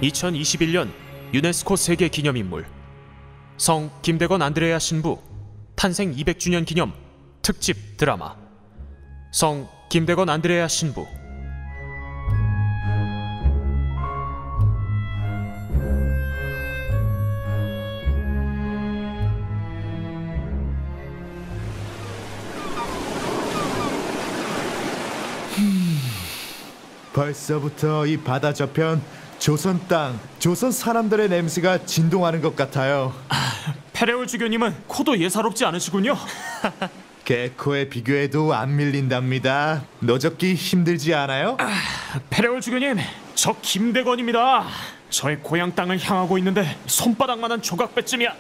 2021년 유네스코 세계 기념인물 성 김대건 안드레아 신부 탄생 200주년 기념 특집 드라마 성 김대건 안드레아 신부. 벌써부터 이 바다 저편 조선 땅, 조선 사람들의 냄새가 진동하는 것 같아요. 페레올 주교님은 코도 예사롭지 않으시군요. 개코에 비교해도 안 밀린답니다. 노젓기 힘들지 않아요? 페레올 주교님, 저 김대건입니다. 저의 고향 땅을 향하고 있는데 손바닥만한 조각배쯤이야.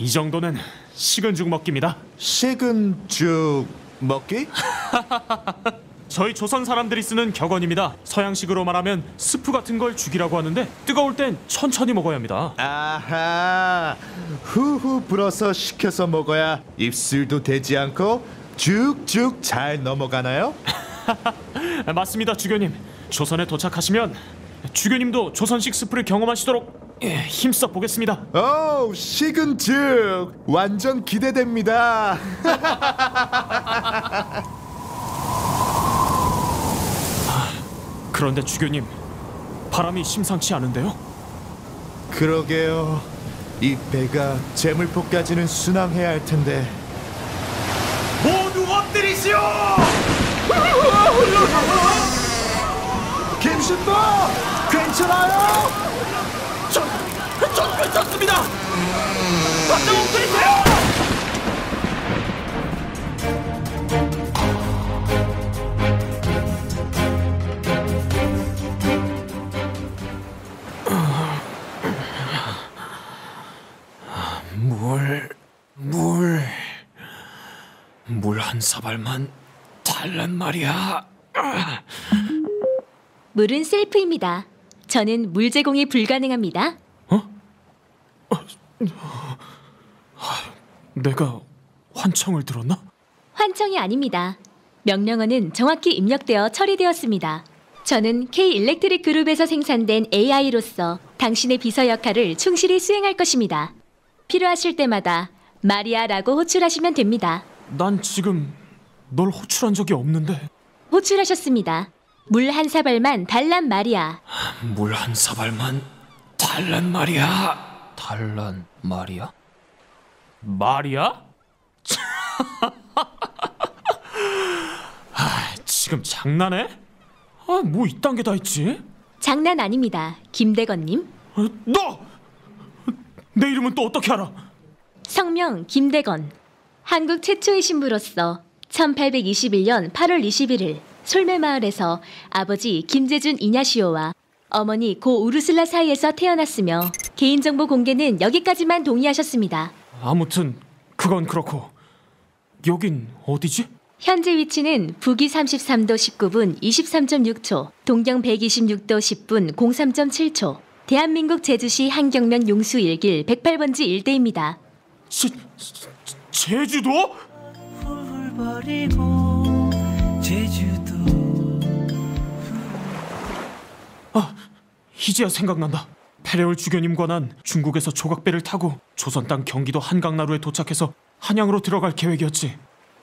이 정도는 식은 죽 먹기입니다. 식은 죽 먹기? 저희 조선 사람들이 쓰는 격언입니다. 서양식으로 말하면 스프 같은 걸 죽이라고 하는데 뜨거울 땐 천천히 먹어야 합니다. 아하, 후후 불어서 식혀서 먹어야 입술도 대지 않고 쭉쭉 잘 넘어가나요? 맞습니다, 주교님. 조선에 도착하시면 주교님도 조선식 스프를 경험하시도록 힘써 보겠습니다. 오, 식은 죽 완전 기대됩니다. 그런데 주교님, 바람이 심상치 않은데요? 그러게요. 이 배가 제물포까지는 순항해야 할 텐데. 모두 엎드리시오! 김신부! 괜찮아요? 전 괜찮습니다! 바짝 엎드리세요! 물 한 사발만 달란 말이야. 물은 셀프입니다. 저는 물 제공이 불가능합니다. 내가 환청을 들었나? 환청이 아닙니다. 명령어는 정확히 입력되어 처리되었습니다. 저는 K-일렉트릭 그룹에서 생산된 AI로서 당신의 비서 역할을 충실히 수행할 것입니다. 필요하실 때마다 마리아라고 호출하시면 됩니다. 난 지금 널 호출한 적이 없는데. 호출하셨습니다. 물 한 사발만 달란 마리아. 물 한 사발만 달란 말이야. 달란 말이야? 말이야? 지금 장난해? 뭐 이딴 게 다 있지? 장난 아닙니다, 김대건님. 너! 내 이름은 또 어떻게 알아? 성명 김대건. 한국 최초의 신부로서 1821년 8월 21일 솔메마을에서 아버지 김재준 이냐시오와 어머니 고 우르슬라 사이에서 태어났으며 개인정보 공개는 여기까지만 동의하셨습니다. 아무튼 그건 그렇고 여긴 어디지? 현재 위치는 북위 33도 19분 23.6초, 동경 126도 10분 03.7초, 대한민국 제주시 한경면 용수 1길 108번지 일대입니다. 제주도? 이제야 생각난다. 페레올 주교님과 난 중국에서 조각배를 타고 조선 땅 경기도 한강나루에 도착해서 한양으로 들어갈 계획이었지.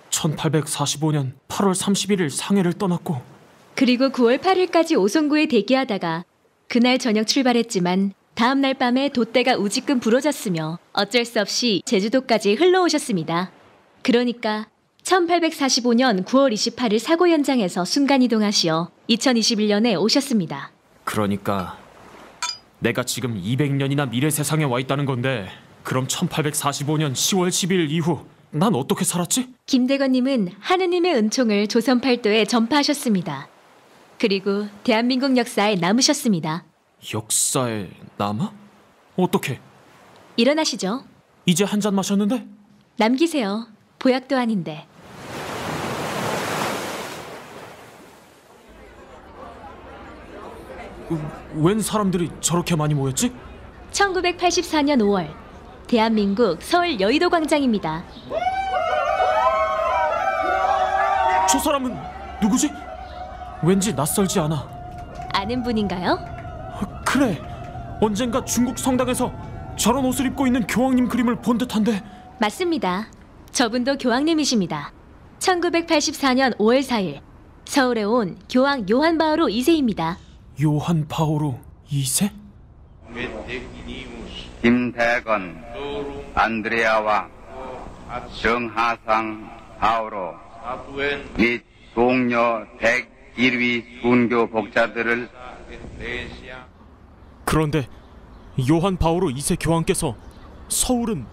1845년 8월 31일 상해를 떠났고 그리고 9월 8일까지 오송구에 대기하다가 그날 저녁 출발했지만 다음 날 밤에 돛대가 우지끈 부러졌으며 어쩔 수 없이 제주도까지 흘러오셨습니다. 그러니까 1845년 9월 28일 사고 현장에서 순간이동하시어 2021년에 오셨습니다. 그러니까 내가 지금 200년이나 미래 세상에 와 있다는 건데 그럼 1845년 10월 10일 이후 난 어떻게 살았지? 김대건님은 하느님의 은총을 조선 팔도에 전파하셨습니다. 그리고 대한민국 역사에 남으셨습니다. 역사에 남아? 어떻게? 일어나시죠. 이제 한 잔 마셨는데? 남기세요. 보약도 아닌데. 웬 사람들이 저렇게 많이 모였지? 1984년 5월 대한민국 서울 여의도 광장입니다. 저 사람은 누구지? 왠지 낯설지 않아. 아는 분인가요? 그래, 언젠가 중국 성당에서 저런 옷을 입고 있는 교황님 그림을 본 듯한데. 맞습니다. 저분도 교황님이십니다. 1984년 5월 4일 서울에 온 교황 요한 바오로 2세입니다. 요한 바오로 2세? 김대건, 안드레아와 정하상 바오로 및 동료 101위 순교 복자들을. 그런데 요한 바오로 2세 교황께서 서울은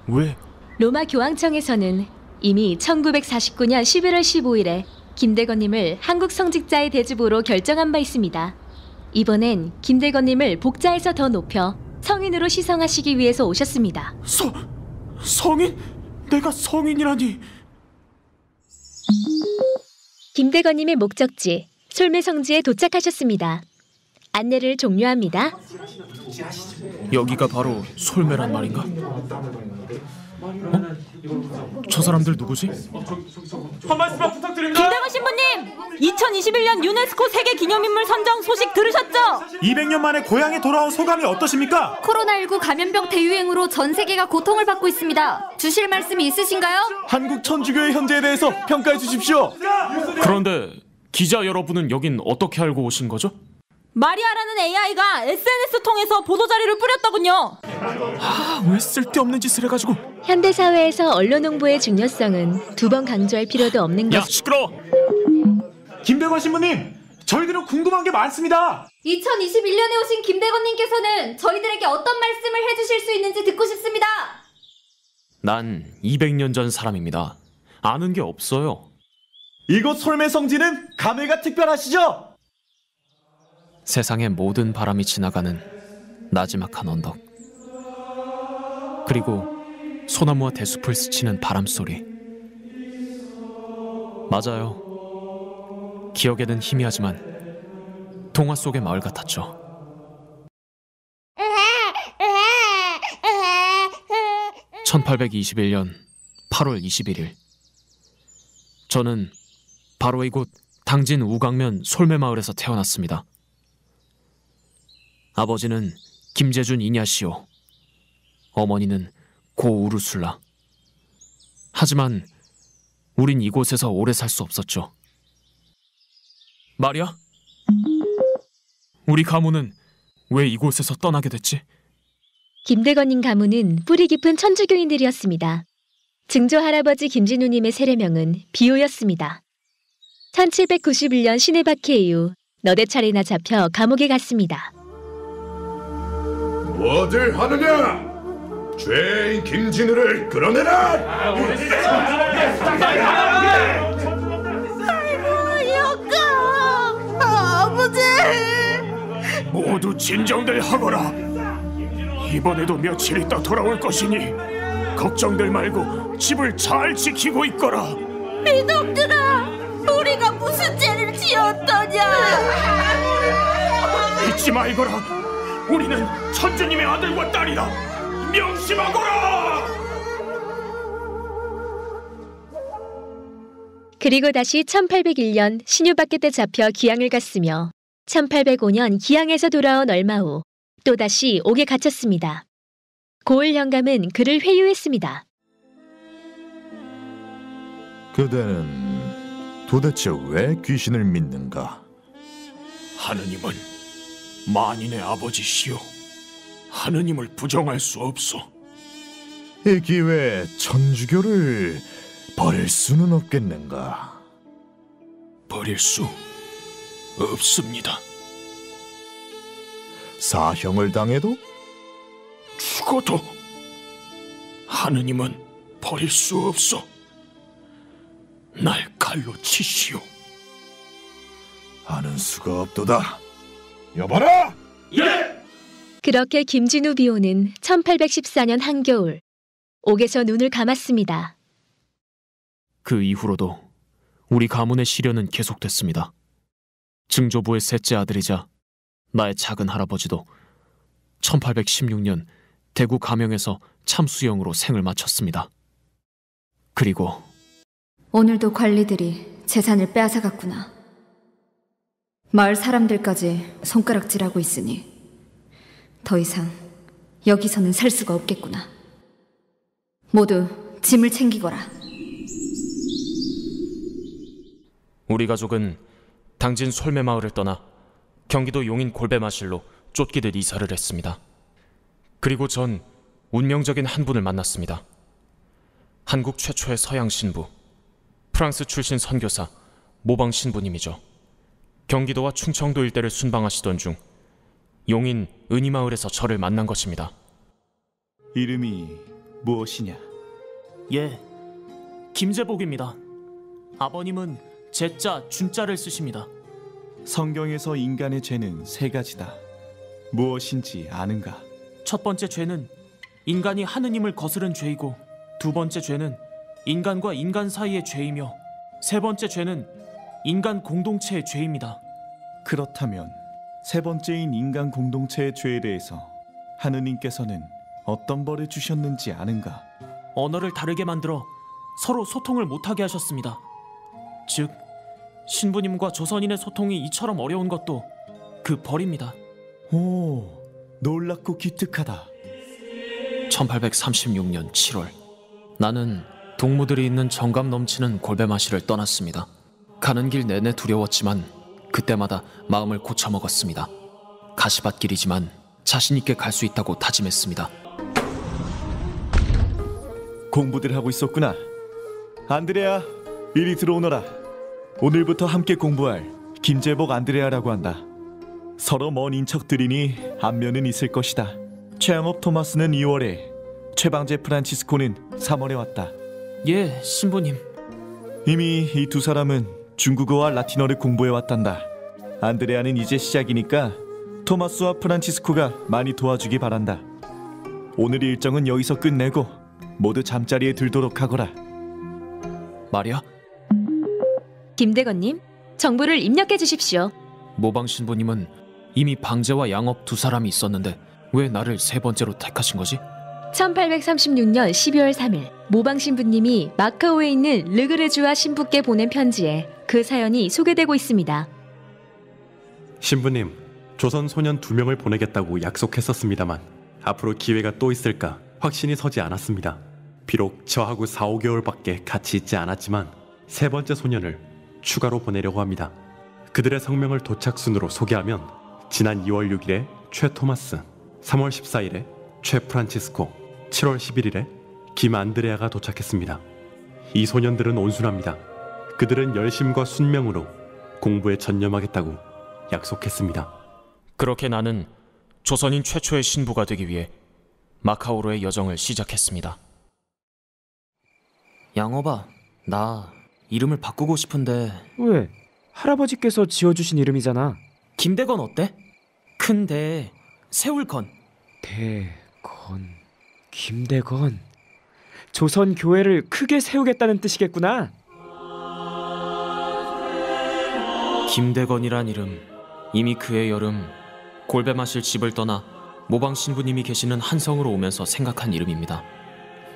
왜? 로마 교황청에서는 이미 1949년 11월 15일에 김대건님을 한국 성직자의 대주보로 결정한 바 있습니다. 이번엔 김대건님을 복자에서 더 높여 성인으로 시성하시기 위해서 오셨습니다. 성인? 내가 성인이라니. 김대건님의 목적지 솔매성지에 도착하셨습니다. 안내를 종료합니다. 여기가 바로 솔매란 말인가? 저 사람들 누구지? 한 말씀만 부탁드립니다. 김대건 신부님! 2021년 유네스코 세계기념인물 선정 소식 들으셨죠? 200년 만에 고향에 돌아온 소감이 어떠십니까? 코로나19 감염병 대유행으로 전 세계가 고통을 받고 있습니다. 주실 말씀이 있으신가요? 한국 천주교의 현재에 대해서 평가해 주십시오. 그런데 기자 여러분은 여긴 어떻게 알고 오신 거죠? 마리아라는 AI가 SNS 통해서 보도자료를 뿌렸더군요. 왜 쓸데없는 짓을 해가지고. 현대사회에서 언론 홍보의 중요성은 두 번 강조할 필요도 없는 야, 것. 시끄러워. 김대건 신부님, 저희들은 궁금한 게 많습니다. 2021년에 오신 김대건님께서는 저희들에게 어떤 말씀을 해주실 수 있는지 듣고 싶습니다. 난 200년 전 사람입니다. 아는 게 없어요. 이곳 솔매성지는 감회가 특별하시죠? 세상의 모든 바람이 지나가는 나지막한 언덕, 그리고 소나무와 대숲을 스치는 바람소리. 맞아요. 기억에는 희미하지만 동화 속의 마을 같았죠. (1821년 8월 21일) 저는 바로 이곳 당진 우강면 솔매마을에서 태어났습니다. 아버지는 김재준 이냐시오, 어머니는 고 우르술라. 하지만 우린 이곳에서 오래 살 수 없었죠. 마리아? 우리 가문은 왜 이곳에서 떠나게 됐지? 김대건님 가문은 뿌리 깊은 천주교인들이었습니다. 증조 할아버지 김진우님의 세례명은 비오였습니다. 1791년 신해 박해 이후 너댓 차례나 잡혀 감옥에 갔습니다. 뭐들 하느냐? 죄인 김진우를 끌어내라! 영감! 아버지! 모두 진정들 하거라. 이번에도 며칠 있다 돌아올 것이니 걱정들 말고 집을 잘 지키고 있거라. 이놈들아! 우리가 무슨 죄를 지었더냐! 잊지 말거라. 우리는 천주님의 아들과 딸이라. 명심하거라. 그리고 다시 1801년 신유박해 때 잡혀 기양을 갔으며 1805년 기양에서 돌아온 얼마 후 또다시 옥에 갇혔습니다. 고을 영감은 그를 회유했습니다. 그대는 도대체 왜 귀신을 믿는가? 하느님은 만인의 아버지시오. 하느님을 부정할 수 없소. 이 기회에 천주교를 버릴 수는 없겠는가? 버릴 수 없습니다. 사형을 당해도? 죽어도 하느님은 버릴 수 없소. 날 칼로 치시오. 하는 수가 없도다. 여봐라! 예! 그렇게 김진우 비오는 1814년 한겨울 옥에서 눈을 감았습니다. 그 이후로도 우리 가문의 시련은 계속됐습니다. 증조부의 셋째 아들이자 나의 작은 할아버지도 1816년 대구 가명에서 참수형으로 생을 마쳤습니다. 그리고 오늘도 관리들이 재산을 빼앗아갔구나. 마을 사람들까지 손가락질하고 있으니 더 이상 여기서는 살 수가 없겠구나. 모두 짐을 챙기거라. 우리 가족은 당진 솔매마을을 떠나 경기도 용인 골배마실로 쫓기듯 이사를 했습니다. 그리고 전 운명적인 한 분을 만났습니다. 한국 최초의 서양 신부, 프랑스 출신 선교사 모방 신부님이죠. 경기도와 충청도 일대를 순방하시던 중 용인 은희마을에서 저를 만난 것입니다. 이름이 무엇이냐? 예, 김재복입니다. 아버님은 제자, 준자를 쓰십니다. 성경에서 인간의 죄는 세 가지다. 무엇인지 아는가? 첫 번째 죄는 인간이 하느님을 거스른 죄이고, 두 번째 죄는 인간과 인간 사이의 죄이며, 세 번째 죄는 인간 공동체의 죄입니다. 그렇다면 세 번째인 인간 공동체의 죄에 대해서 하느님께서는 어떤 벌을 주셨는지 아는가? 언어를 다르게 만들어 서로 소통을 못하게 하셨습니다. 즉, 신부님과 조선인의 소통이 이처럼 어려운 것도 그 벌입니다. 오, 놀랍고 기특하다. 1836년 7월, 나는 동무들이 있는 정감 넘치는 골배마실을 떠났습니다. 가는 길 내내 두려웠지만 그때마다 마음을 고쳐먹었습니다. 가시밭길이지만 자신 있게 갈 수 있다고 다짐했습니다. 공부들 하고 있었구나. 안드레아, 이리 들어오너라. 오늘부터 함께 공부할 김재복 안드레아라고 한다. 서로 먼 인척들이니 안면은 있을 것이다. 최양업 토마스는 2월에, 최방제 프란치스코는 3월에 왔다. 예, 신부님. 이미 이 두 사람은 중국어와 라틴어를 공부해왔단다. 안드레아는 이제 시작이니까 토마스와 프란치스코가 많이 도와주기 바란다. 오늘 일정은 여기서 끝내고 모두 잠자리에 들도록 하거라. 말이야? 김대건님, 정보를 입력해 주십시오. 모방 신부님은 이미 방제와 양업 두 사람이 있었는데 왜 나를 세 번째로 택하신 거지? 1836년 12월 3일 모방 신부님이 마카오에 있는 르그르주아 신부께 보낸 편지에 그 사연이 소개되고 있습니다. 신부님, 조선 소년 2명을 보내겠다고 약속했었습니다만 앞으로 기회가 또 있을까 확신이 서지 않았습니다. 비록 저하고 4-5개월밖에 같이 있지 않았지만 세 번째 소년을 추가로 보내려고 합니다. 그들의 성명을 도착순으로 소개하면 지난 2월 6일에 최 토마스, 3월 14일에 최 프란치스코, 7월 11일에 김 안드레아가 도착했습니다. 이 소년들은 온순합니다. 그들은 열심과 순명으로 공부에 전념하겠다고 약속했습니다. 그렇게 나는 조선인 최초의 신부가 되기 위해 마카오로의 여정을 시작했습니다. 양어봐, 나 이름을 바꾸고 싶은데. 왜? 할아버지께서 지어주신 이름이잖아. 김대건 어때? 큰대, 세울건. 대건, 김대건. 조선 교회를 크게 세우겠다는 뜻이겠구나. 김대건이란 이름, 이미 그해 여름 골배 마실 집을 떠나 모방 신부님이 계시는 한성으로 오면서 생각한 이름입니다.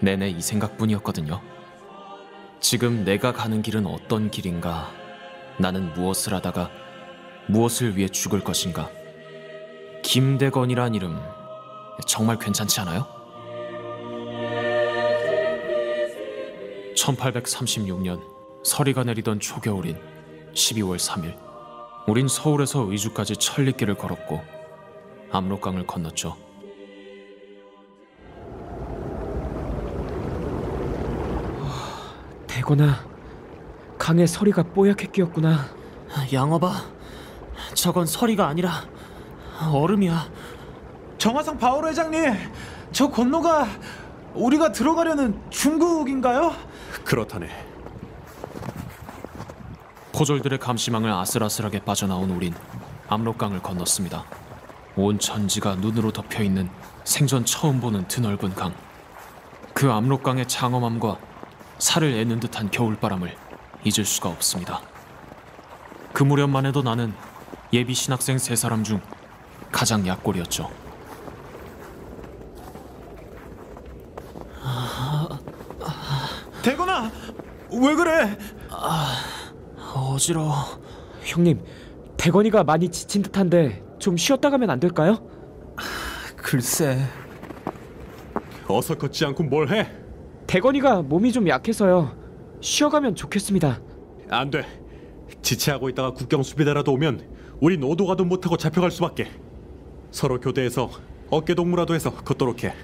내내 이 생각뿐이었거든요. 지금 내가 가는 길은 어떤 길인가? 나는 무엇을 하다가 무엇을 위해 죽을 것인가? 김대건이란 이름 정말 괜찮지 않아요? 1836년 서리가 내리던 초겨울인 12월 3일, 우린 서울에서 의주까지 천리길을 걸었고 압록강을 건넜죠. 대건아, 강에 서리가 뽀얗게 끼었구나. 양어봐, 저건 서리가 아니라 얼음이야. 정화성 바오로 회장님, 저 건너가 우리가 들어가려는 중국인가요? 그렇다네. 포졸들의 감시망을 아슬아슬하게 빠져나온 우린 압록강을 건넜습니다. 온 천지가 눈으로 덮여있는 생전 처음 보는 드넓은 강. 그 압록강의 장엄함과 살을 애는 듯한 겨울바람을 잊을 수가 없습니다. 그 무렵만 해도 나는 예비 신학생 3사람 중 가장 약골이었죠. 대건아, 왜 그래? 어지러워. 형님, 대건이가 많이 지친 듯한데 좀 쉬었다 가면 안 될까요? 글쎄. 어서 걷지 않고 뭘 해? 대건이가 몸이 좀 약해서요. 쉬어가면 좋겠습니다. 안 돼. 지체하고 있다가 국경 수비대라도 오면 우린 오도 가도 못하고 잡혀갈 수밖에. 서로 교대해서 어깨 동무라도 해서 걷도록 해.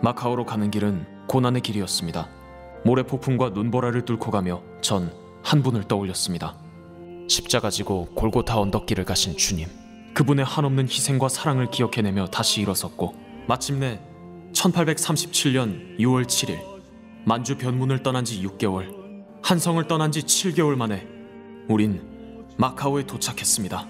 마카오로 가는 길은 고난의 길이었습니다. 모래폭풍과 눈보라를 뚫고 가며 전 한 분을 떠올렸습니다. 십자가 지고 골고타 언덕길을 가신 주님. 그분의 한없는 희생과 사랑을 기억해내며 다시 일어섰고 마침내 1837년 6월 7일 만주 변문을 떠난 지 6개월, 한성을 떠난 지 7개월 만에 우린 마카오에 도착했습니다.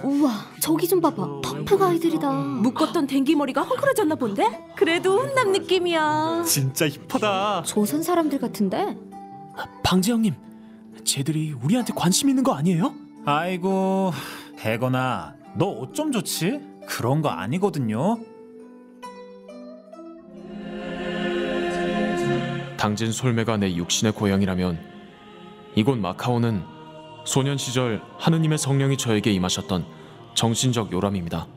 우와, 저기 좀 봐봐. 터프가이들이다. 묶었던 댕기머리가 헝클어졌나 본데? 그래도 훈남 느낌이야. 진짜 힙하다. 조선 사람들 같은데? 방지 형님, 쟤들이 우리한테 관심 있는 거 아니에요? 아이고, 대건아, 너 어쩜 좋지? 그런 거 아니거든요. 당진 솔메가 내 육신의 고향이라면 이곳 마카오는 소년 시절 하느님의 성령이 저에게 임하셨던 정신적 요람입니다.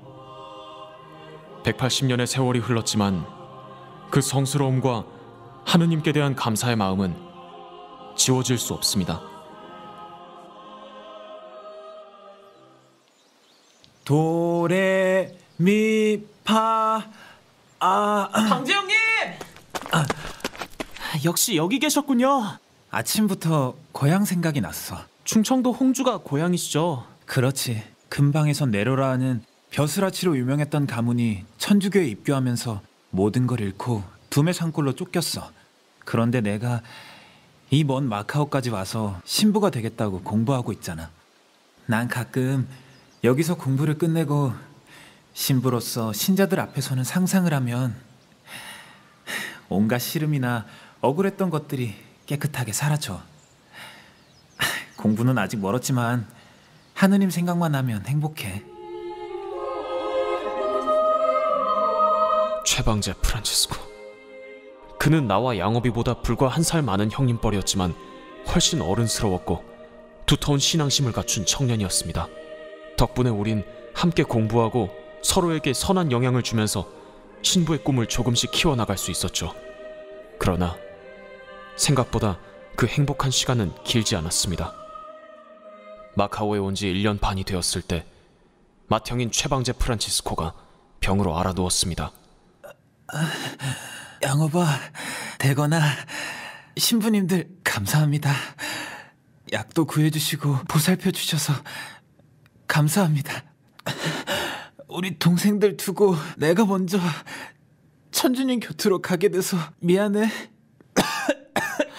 180년의 세월이 흘렀지만 그 성스러움과 하느님께 대한 감사의 마음은 지워질 수 없습니다. 도레미파 방지 형님! 역시 여기 계셨군요. 아침부터 고향 생각이 났어. 충청도 홍주가 고향이시죠? 그렇지. 근방에서 내려라 하는 벼슬아치로 유명했던 가문이 천주교에 입교하면서 모든 걸 잃고 두메 산골로 쫓겼어. 그런데 내가 이 먼 마카오까지 와서 신부가 되겠다고 공부하고 있잖아. 난 가끔 여기서 공부를 끝내고 신부로서 신자들 앞에서는 상상을 하면 온갖 시름이나 억울했던 것들이 깨끗하게 사라져. 공부는 아직 멀었지만 하느님 생각만 하면 행복해. 최방제 프란치스코. 그는 나와 양업이보다 불과 한 살 많은 형님뻘이었지만 훨씬 어른스러웠고 두터운 신앙심을 갖춘 청년이었습니다. 덕분에 우린 함께 공부하고 서로에게 선한 영향을 주면서 신부의 꿈을 조금씩 키워나갈 수 있었죠. 그러나 생각보다 그 행복한 시간은 길지 않았습니다. 마카오에 온 지 1년 반이 되었을 때 맏형인 최방제 프란치스코가 병으로 알아누웠습니다. 양어봐, 대거나 신부님들 감사합니다. 약도 구해주시고 보살펴주셔서 감사합니다. 우리 동생들 두고 내가 먼저 천주님 곁으로 가게 돼서 미안해.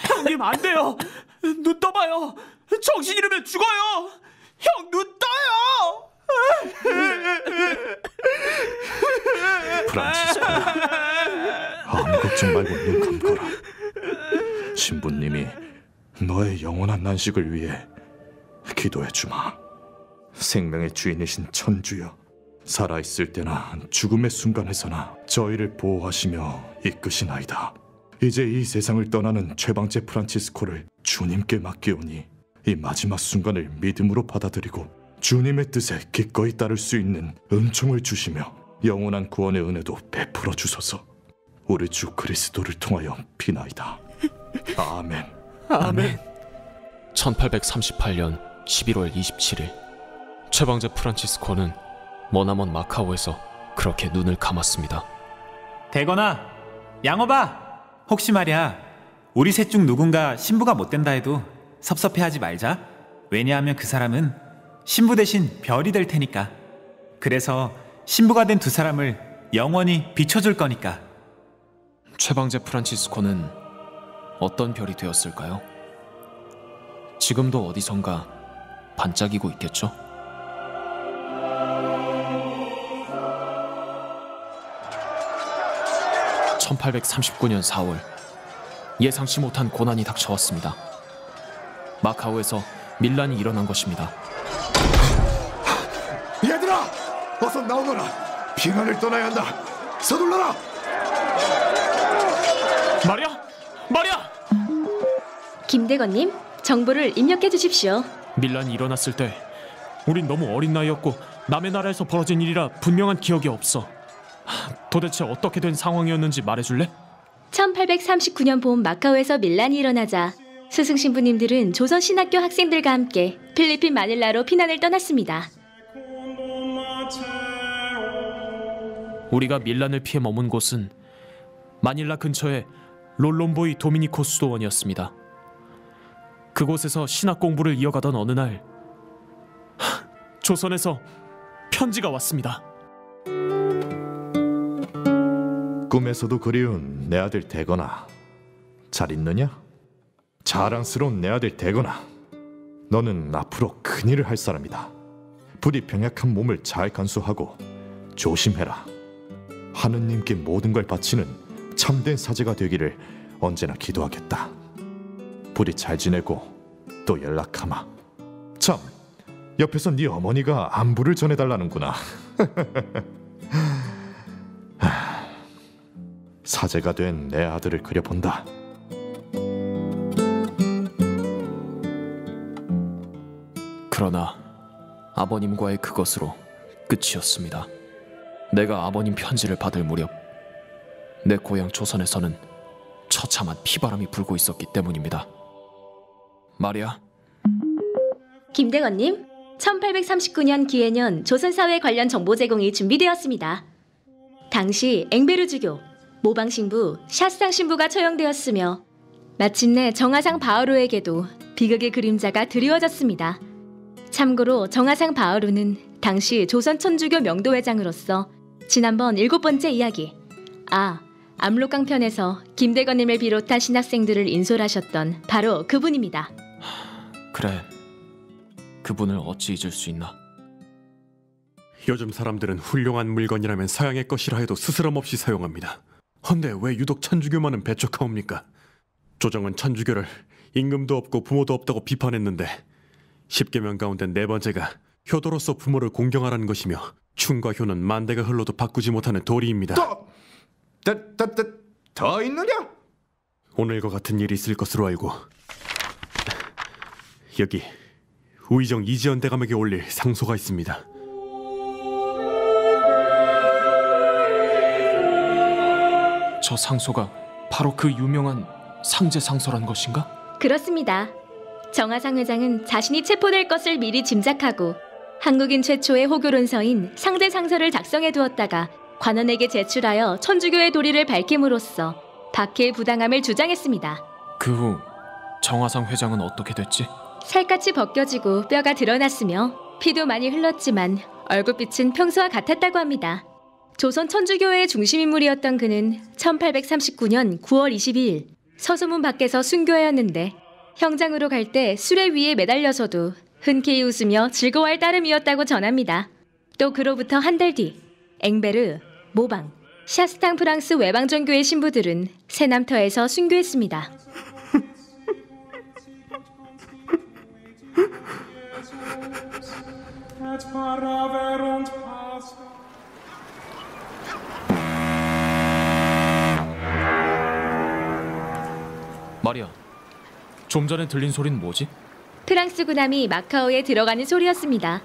형님 안 돼요. 눈 떠봐요. 정신 잃으면 죽어요. 형 눈 떠요. 프란치스코, 아무 걱정 말고 눈 감거라. 신부님이 너의 영원한 난식을 위해 기도해 주마. 생명의 주인이신 천주여, 살아있을 때나 죽음의 순간에서나 저희를 보호하시며 이끄시나이다. 이제 이 세상을 떠나는 최방제 프란치스코를 주님께 맡기오니 이 마지막 순간을 믿음으로 받아들이고 주님의 뜻에 기꺼이 따를 수 있는 은총을 주시며 영원한 구원의 은혜도 베풀어 주소서. 우리 주 그리스도를 통하여 비나이다. 아멘. 아멘. 1838년 11월 27일 최방제 프란치스코는 머나먼 마카오에서 그렇게 눈을 감았습니다. 대거나, 양어봐, 혹시 말이야 우리 셋 중 누군가 신부가 못 된다 해도 섭섭해하지 말자. 왜냐하면 그 사람은 신부 대신 별이 될 테니까. 그래서 신부가 된 두 사람을 영원히 비춰줄 거니까. 최방제 프란치스코는 어떤 별이 되었을까요? 지금도 어디선가 반짝이고 있겠죠? (1839년 4월) 예상치 못한 고난이 닥쳐왔습니다. 마카오에서 밀란이 일어난 것입니다. 얘들아, 어서 나오너라. 빙하를 떠나야 한다. 서둘러라. 마리아, 마리아! 김대건님, 정보를 입력해 주십시오. 밀란이 일어났을 때 우린 너무 어린 나이였고 남의 나라에서 벌어진 일이라 분명한 기억이 없어. 도대체 어떻게 된 상황이었는지 말해줄래? 1839년 봄 마카오에서 밀란이 일어나자 스승 신부님들은 조선 신학교 학생들과 함께 필리핀 마닐라로 피난을 떠났습니다. 우리가 밀란을 피해 머문 곳은 마닐라 근처의 롤롬보이 도미니코 수도원이었습니다. 그곳에서 신학 공부를 이어가던 어느 날 조선에서 편지가 왔습니다. 꿈에서도 그리운 내 아들 대건아, 잘 있느냐? 자랑스러운 내 아들 대건아, 너는 앞으로 큰일을 할 사람이다. 부디 병약한 몸을 잘 간수하고 조심해라. 하느님께 모든 걸 바치는 참된 사제가 되기를 언제나 기도하겠다. 부디 잘 지내고 또 연락하마. 참, 옆에서 네 어머니가 안부를 전해달라는구나. 사제가 된 내 아들을 그려본다. 그러나 아버님과의 그것으로 끝이었습니다. 내가 아버님 편지를 받을 무렵 내 고향 조선에서는 처참한 피바람이 불고 있었기 때문입니다. 마리아. 김대건님, 1839년 기해년 조선사회 관련 정보 제공이 준비되었습니다. 당시 앵베르주교, 모방신부, 샤스탕 신부가 처형되었으며 마침내 정화상 바오로에게도 비극의 그림자가 드리워졌습니다. 참고로 정화상 바오로는 당시 조선 천주교 명도회장으로서 지난번 7번째 이야기 압록강 편에서 김대건님을 비롯한 신학생들을 인솔하셨던 바로 그분입니다. 그래, 그분을 어찌 잊을 수 있나. 요즘 사람들은 훌륭한 물건이라면 서양의 것이라 해도 스스럼 없이 사용합니다. 헌데 왜 유독 천주교만은 배척하옵니까? 조정은 천주교를 임금도 없고 부모도 없다고 비판했는데 10계명 가운데 4번째가 효도로서 부모를 공경하라는 것이며 충과 효는 만대가 흘러도 바꾸지 못하는 도리입니다. 더 있느냐? 오늘과 같은 일이 있을 것으로 알고 여기 우의정 이지연 대감에게 올릴 상소가 있습니다. 저 상소가 바로 그 유명한 상제상서란 것인가? 그렇습니다. 정화상 회장은 자신이 체포될 것을 미리 짐작하고 한국인 최초의 호교론서인 상제상서를 작성해 두었다가 관원에게 제출하여 천주교의 도리를 밝힘으로써 박해의 부당함을 주장했습니다. 그 후 정화상 회장은 어떻게 됐지? 살갗이 벗겨지고 뼈가 드러났으며 피도 많이 흘렀지만 얼굴빛은 평소와 같았다고 합니다. 조선 천주교회의 중심인물이었던 그는 1839년 9월 22일 서소문 밖에서 순교하였는데 형장으로 갈 때 수레 위에 매달려서도 흔쾌히 웃으며 즐거워할 따름이었다고 전합니다. 또 그로부터 한 달 뒤 앵베르, 모방, 샤스탕 프랑스 외방전교회 신부들은 새남터에서 순교했습니다. 마리아, 좀 전에 들린 소리는 뭐지? 프랑스 군함이 마카오에 들어가는 소리였습니다.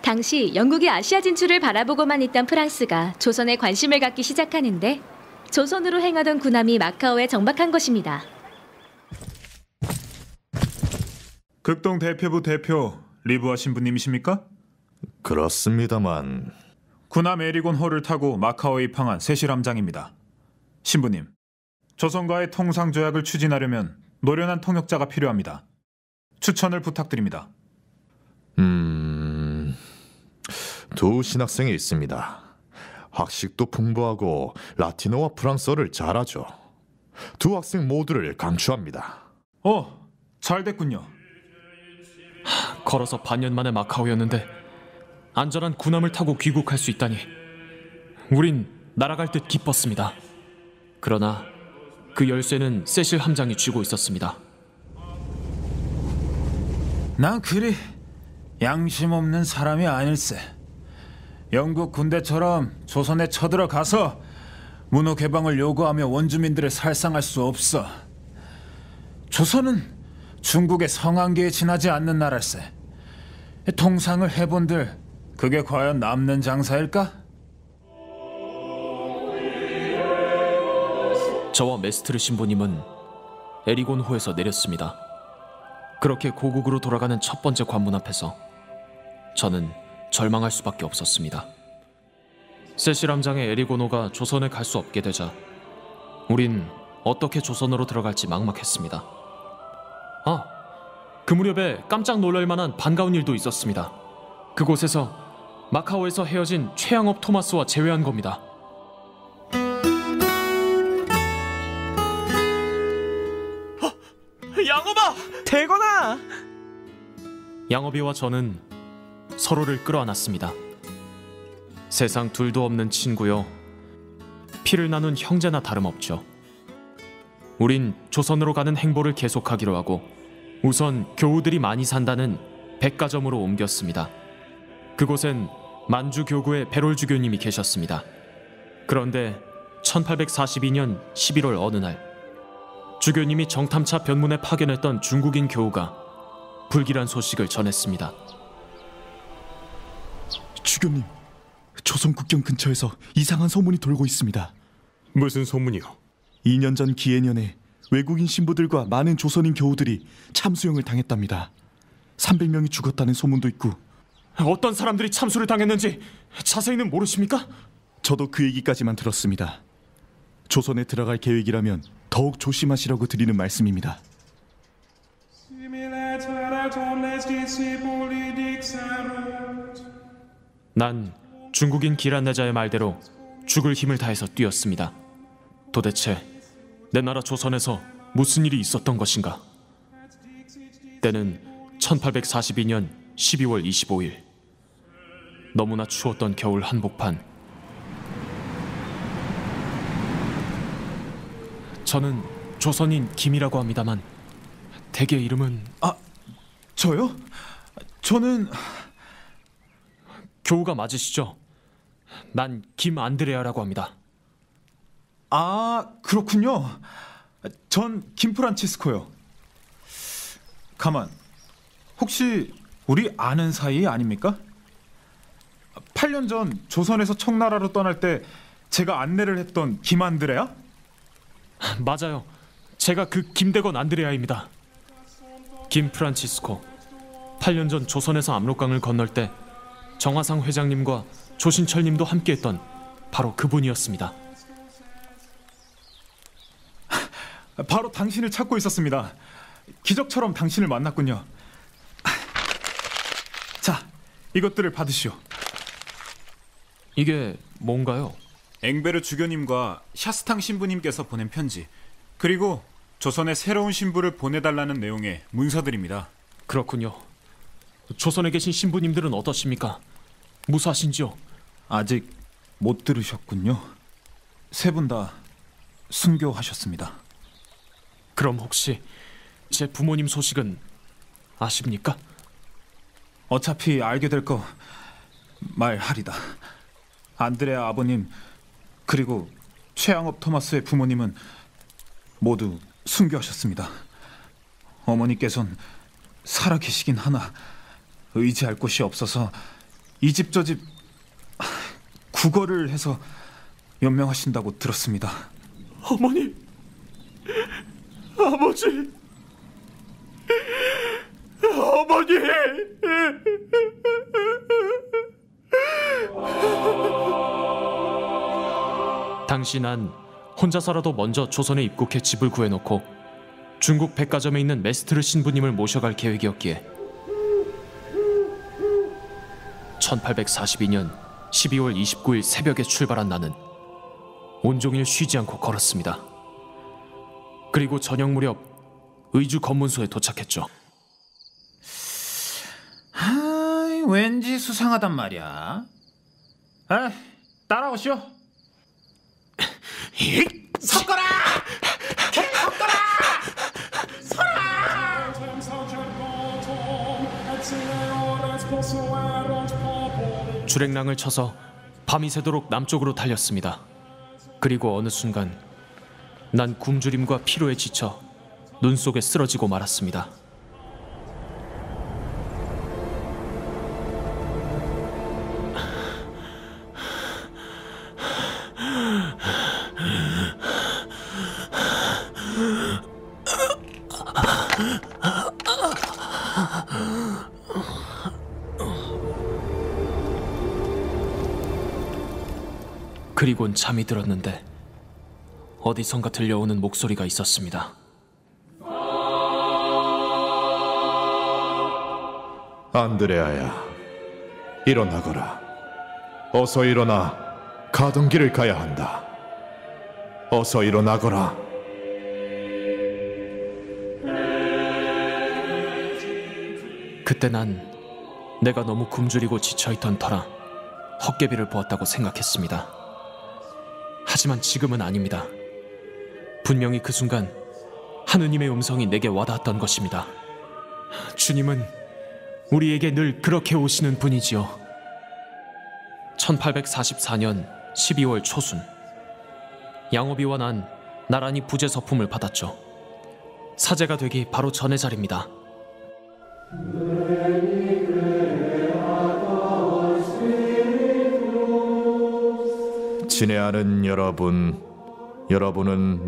당시 영국의 아시아 진출을 바라보고만 있던 프랑스가 조선에 관심을 갖기 시작하는데 조선으로 행하던 군함이 마카오에 정박한 것입니다. 극동 대표부 대표 리브아 신부님이십니까? 그렇습니다만 군함 에리곤 호를 타고 마카오에 입항한 세실함장입니다. 신부님, 조선과의 통상 조약을 추진하려면 노련한 통역자가 필요합니다. 추천을 부탁드립니다. 두 신학생이 있습니다. 학식도 풍부하고 라틴어와 프랑스어를 잘하죠. 두 학생 모두를 강추합니다. 잘 됐군요. 걸어서 반년 만에 마카오였는데 안전한 군함을 타고 귀국할 수 있다니 우린 날아갈 듯 기뻤습니다. 그러나 그 열쇠는 세실 함장이 쥐고 있었습니다. 난 그리 양심 없는 사람이 아닐세. 영국 군대처럼 조선에 쳐들어가서 문호 개방을 요구하며 원주민들을 살상할 수 없어. 조선은 중국의 성한계에 지나지 않는 나라일세. 통상을 해본들 그게 과연 남는 장사일까? 저와 메스트르 신부님은 에리곤호에서 내렸습니다. 그렇게 고국으로 돌아가는 첫 번째 관문 앞에서 저는 절망할 수밖에 없었습니다. 세실함장의 에리곤호가 조선에 갈 수 없게 되자 우린 어떻게 조선으로 들어갈지 막막했습니다. 그 무렵에 깜짝 놀랄 만한 반가운 일도 있었습니다. 그곳에서 마카오에서 헤어진 최양업 토마스와 재회한 겁니다. 양업아! 대건아! 양업이와 저는 서로를 끌어안았습니다. 세상 둘도 없는 친구요, 피를 나눈 형제나 다름없죠. 우린 조선으로 가는 행보를 계속하기로 하고 우선 교우들이 많이 산다는 백가점으로 옮겼습니다. 그곳엔 만주 교구의 베롤 주교님이 계셨습니다. 그런데 1842년 11월 어느 날 주교님이 정탐차 변문에 파견했던 중국인 교우가 불길한 소식을 전했습니다. 주교님, 조선 국경 근처에서 이상한 소문이 돌고 있습니다. 무슨 소문이요? 2년 전 기해년에 외국인 신부들과 많은 조선인 교우들이 참수형을 당했답니다. 300명이 죽었다는 소문도 있고. 어떤 사람들이 참수를 당했는지 자세히는 모르십니까? 저도 그 얘기까지만 들었습니다. 조선에 들어갈 계획이라면 더욱 조심하시라고 드리는 말씀입니다. 난 중국인 길안내자의 말대로 죽을 힘을 다해서 뛰었습니다. 도대체 내 나라 조선에서 무슨 일이 있었던 것인가? 때는 1842년 12월 25일. 너무나 추웠던 겨울 한복판. 저는 조선인 김이라고 합니다만 대개 이름은... 저요? 저는... 교우가 맞으시죠? 난 김안드레아라고 합니다. 그렇군요. 전 김프란치스코요. 가만, 혹시 우리 아는 사이 아닙니까? 8년 전 조선에서 청나라로 떠날 때 제가 안내를 했던 김안드레아? 맞아요. 제가 그 김대건 안드레아입니다. 김프란치스코. 8년 전 조선에서 압록강을 건널 때 정화상 회장님과 조신철님도 함께했던 바로 그분이었습니다. 바로 당신을 찾고 있었습니다. 기적처럼 당신을 만났군요. 자, 이것들을 받으시오. 이게 뭔가요? 앵베르 주교님과 샤스탕 신부님께서 보낸 편지, 그리고 조선에 새로운 신부를 보내달라는 내용의 문서들입니다. 그렇군요. 조선에 계신 신부님들은 어떠십니까? 무사하신지요? 아직 못 들으셨군요. 세 분 다 순교하셨습니다. 그럼 혹시 제 부모님 소식은 아십니까? 어차피 알게 될 거 말하리다. 안드레아 아버님 그리고 최양업 토마스의 부모님은 모두 순교하셨습니다. 어머니께서는 살아계시긴 하나 의지할 곳이 없어서 이 집 저 집 구걸을 해서 연명하신다고 들었습니다. 어머니, 아버지, 어머니. 당시 난 혼자서라도 먼저 조선에 입국해 집을 구해놓고 중국 백화점에 있는 메스트르 신부님을 모셔갈 계획이었기에 1842년 12월 29일 새벽에 출발한 나는 온종일 쉬지 않고 걸었습니다. 그리고 저녁 무렵 의주 검문소에 도착했죠. 왠지 수상하단 말이야. 따라오시오. 섞어라! 섞어라! 주랭랑을 쳐서 밤이 새도록 남쪽으로 달렸습니다. 그리고 어느 순간 난 굶주림과 피로에 지쳐 눈 속에 쓰러지고 말았습니다. 그리곤 잠이 들었는데 어디선가 들려오는 목소리가 있었습니다. 안드레아야, 일어나거라. 어서 일어나 가던 길을 가야 한다. 어서 일어나거라. 그때 난 내가 너무 굶주리고 지쳐있던 터라 헛개비를 보았다고 생각했습니다. 하지만 지금은 아닙니다. 분명히 그 순간 하느님의 음성이 내게 와닿았던 것입니다. 주님은 우리에게 늘 그렇게 오시는 분이지요. 1844년 12월 초순, 양오비와 난 나란히 부재 서품을 받았죠. 사제가 되기 바로 전의 자리입니다. 친애하는 여러분은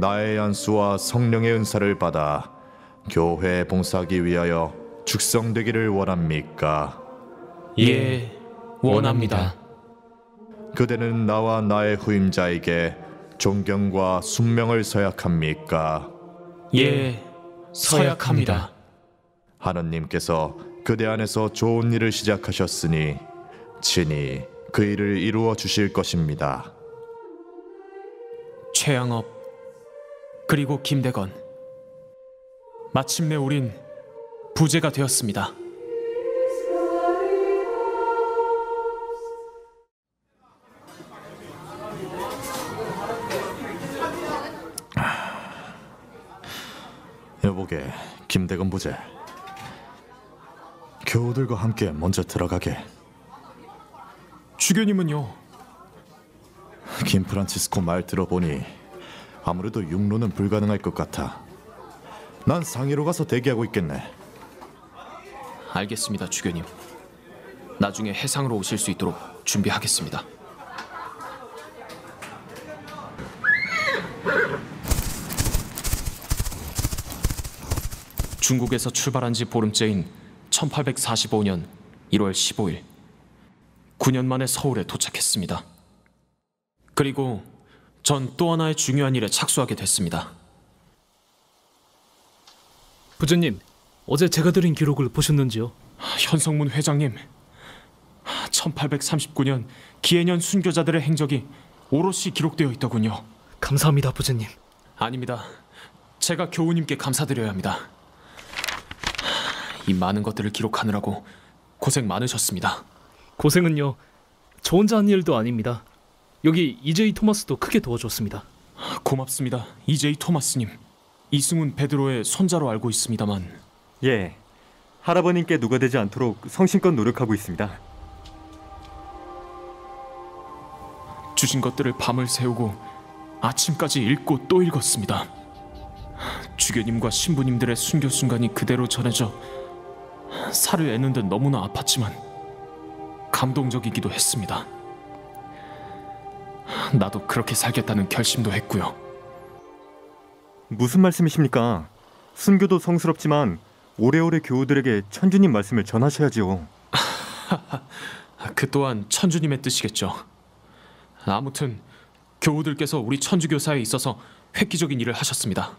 나의 안수와 성령의 은사를 받아 교회에 봉사하기 위하여 축성되기를 원합니까? 예, 원합니다. 그대는 나와 나의 후임자에게 존경과 순명을 서약합니까? 예, 서약합니다. 하느님께서 그대 안에서 좋은 일을 시작하셨으니 친히 그 일을 이루어 주실 것입니다. 최양업, 그리고 김대건, 마침내 우린 부재가 되었습니다. 여보게, 김대건 부재, 교우들과 함께 먼저 들어가게. 주교님은요? 김프란치스코 말 들어보니 아무래도 육로는 불가능할 것 같아. 난 상위로 가서 대기하고 있겠네. 알겠습니다, 주교님. 나중에 해상으로 오실 수 있도록 준비하겠습니다. 중국에서 출발한 지 보름째인 1845년 1월 15일, 9년 만에 서울에 도착했습니다. 그리고 전 또 하나의 중요한 일에 착수하게 됐습니다. 부장님, 어제 제가 드린 기록을 보셨는지요? 현성문 회장님, 1839년 기해년 순교자들의 행적이 오롯이 기록되어 있더군요. 감사합니다, 부장님. 아닙니다. 제가 교우님께 감사드려야 합니다. 이 많은 것들을 기록하느라고 고생 많으셨습니다. 고생은요, 저 혼자 한 일도 아닙니다. 여기 이제이 토마스도 크게 도와줬습니다. 고맙습니다, 이제이 토마스님. 이승훈 베드로의 손자로 알고 있습니다만. 예, 할아버님께 누가 되지 않도록 성심껏 노력하고 있습니다. 주신 것들을 밤을 새우고 아침까지 읽고 또 읽었습니다. 주교님과 신부님들의 순교 순간이 그대로 전해져 살을 애는 듯 너무나 아팠지만 감동적이기도 했습니다. 나도 그렇게 살겠다는 결심도 했고요. 무슨 말씀이십니까? 순교도 성스럽지만 오래오래 교우들에게 천주님 말씀을 전하셔야지요. 그 또한 천주님의 뜻이겠죠. 아무튼 교우들께서 우리 천주교사에 있어서 획기적인 일을 하셨습니다.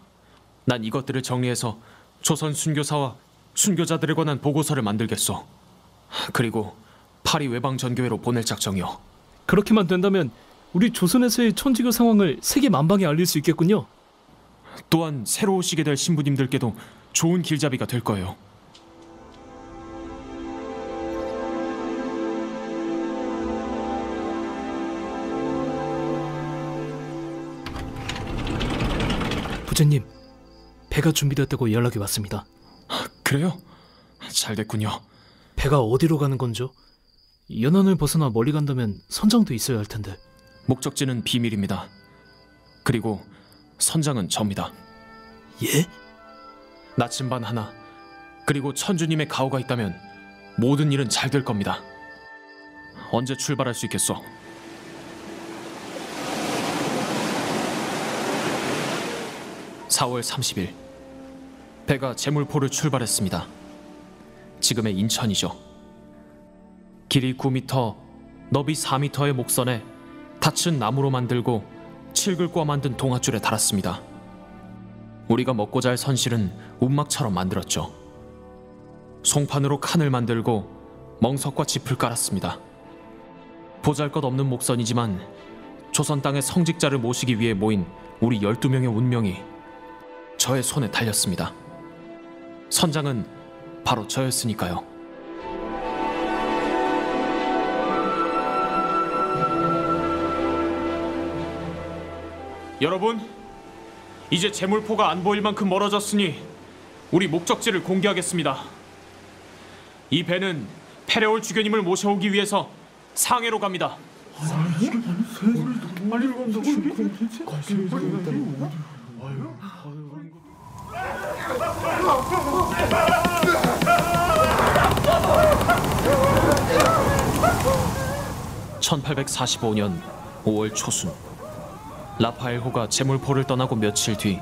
난 이것들을 정리해서 조선 순교사와 순교자들에 관한 보고서를 만들겠소. 그리고 파리 외방전교회로 보낼 작정이요. 그렇게만 된다면 우리 조선에서의 천주교 상황을 세계 만방에 알릴 수 있겠군요. 또한 새로 오시게 될 신부님들께도 좋은 길잡이가 될 거예요. 부장님, 배가 준비됐다고 연락이 왔습니다. 그래요? 잘 됐군요. 배가 어디로 가는 건죠? 연안을 벗어나 멀리 간다면 선장도 있어야 할 텐데. 목적지는 비밀입니다. 그리고 선장은 접니다. 예? 나침반 하나, 그리고 천주님의 가호가 있다면 모든 일은 잘 될 겁니다. 언제 출발할 수 있겠소? (4월 30일) 배가 제물포를 출발했습니다. 지금의 인천이죠. 길이 9m, 너비 4m의 목선에 닻은 나무로 만들고 칠글과 만든 동아줄에 달았습니다. 우리가 먹고자 할 선실은 움막처럼 만들었죠. 송판으로 칸을 만들고 멍석과 짚을 깔았습니다. 보잘것없는 목선이지만 조선 땅의 성직자를 모시기 위해 모인 우리 12명의 운명이 저의 손에 달렸습니다. 선장은 바로 저였으니까요. 여러분, 이제 제물포가 안 보일 만큼 멀어졌으니 우리 목적지를 공개하겠습니다. 이 배는 페레올 주교님을 모셔오기 위해서 상해로 갑니다. (1845년 5월) 초순, 라파엘호가 제물포를 떠나고 며칠 뒤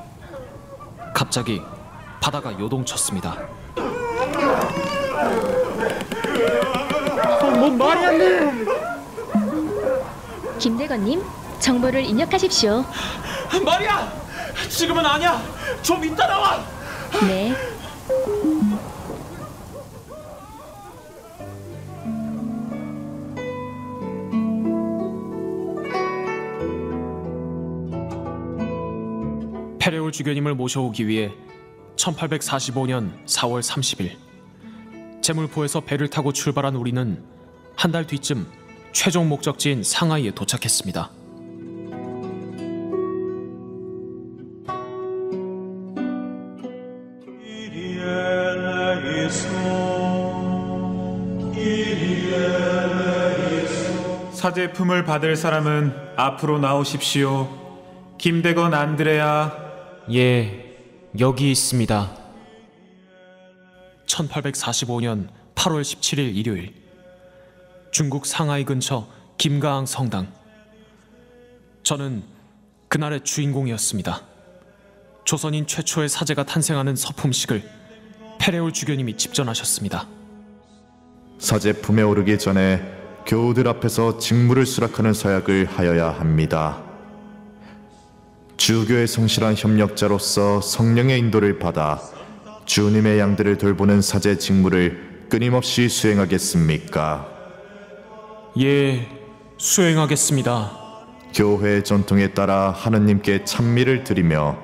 갑자기 바다가 요동쳤습니다. 뭔 말이 안 돼! 김대건님, 정보를 입력하십시오. 말이야! 지금은 아니야! 좀 이따 나와! 네. 페레올 주교님을 모셔오기 위해 1845년 4월 30일 제물포에서 배를 타고 출발한 우리는 한 달 뒤쯤 최종 목적지인 상하이에 도착했습니다. 사제품을 받을 사람은 앞으로 나오십시오. 김대건 안드레아. 예, 여기 있습니다. 1845년 8월 17일 일요일, 중국 상하이 근처 김가항 성당. 저는 그날의 주인공이었습니다. 조선인 최초의 사제가 탄생하는 서품식을 페레올 주교님이 집전하셨습니다. 사제품에 오르기 전에 교우들 앞에서 직무를 수락하는 서약을 하여야 합니다. 주교의 성실한 협력자로서 성령의 인도를 받아 주님의 양들을 돌보는 사제 직무를 끊임없이 수행하겠습니까? 예, 수행하겠습니다. 교회 전통에 따라 하느님께 찬미를 드리며